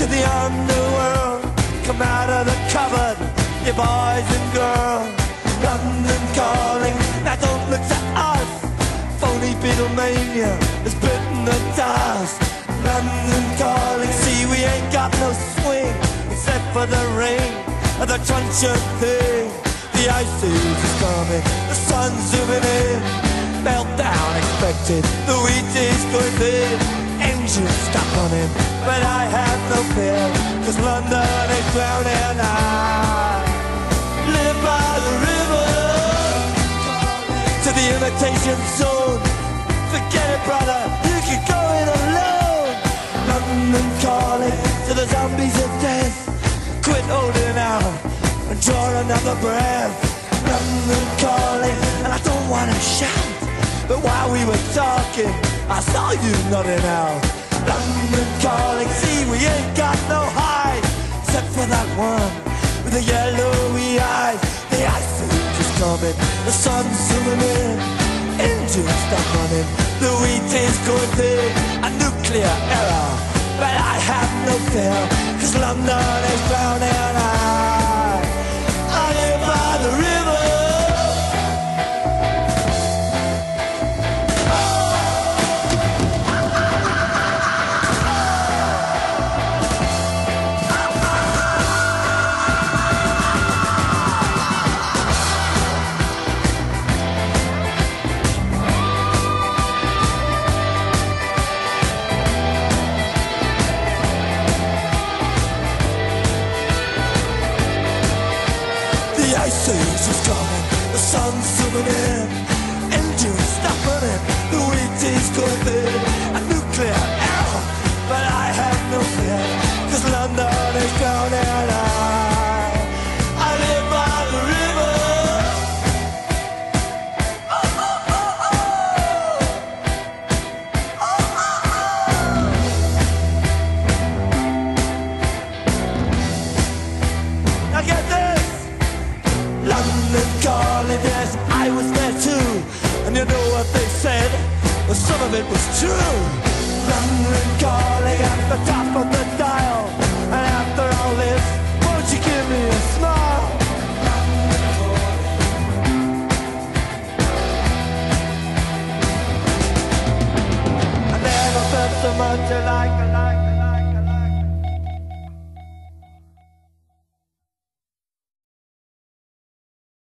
the underworld. Come out of the cupboard, you boys and girls. London calling, now don't look to us. Phony Beatlemania has bitten the dust. London calling, see we ain't got no swing except for the rain and the truncheon thing. The ice age is coming, the sun's zooming in. Meltdown expected, the wheat is going thin. Engines stop running, but I have no fear, 'cause London is drowning. I live by the river, to the imitation zone. Forget it, brother, you can go it alone. London calling to the zombies of death. Quit holding out and draw another breath. London calling, and I don't want to shout, but while we were talking, I saw you nodding out. London calling, see we ain't got no hide, except for that one with the yellowy eyes. The ice age is coming, the sun's zooming in. Engines stop running, the wheat is going thin. A nuclear error, but I have no fear, 'cause London is drowning. I live by the river. The ice age is coming, the sun's zooming in. Engines stop running, the wheat is going thin. A nuclear error, but I have no fear, 'cause London is drowning. I live by the river. Oh, oh, oh, oh. Oh, oh, oh. Now get this. London calling, yes, I was there too. And you know what they said? Well, some of it was true. London calling at the top of the dial. And after all this, won't you give me a smile? I never felt so much like a life.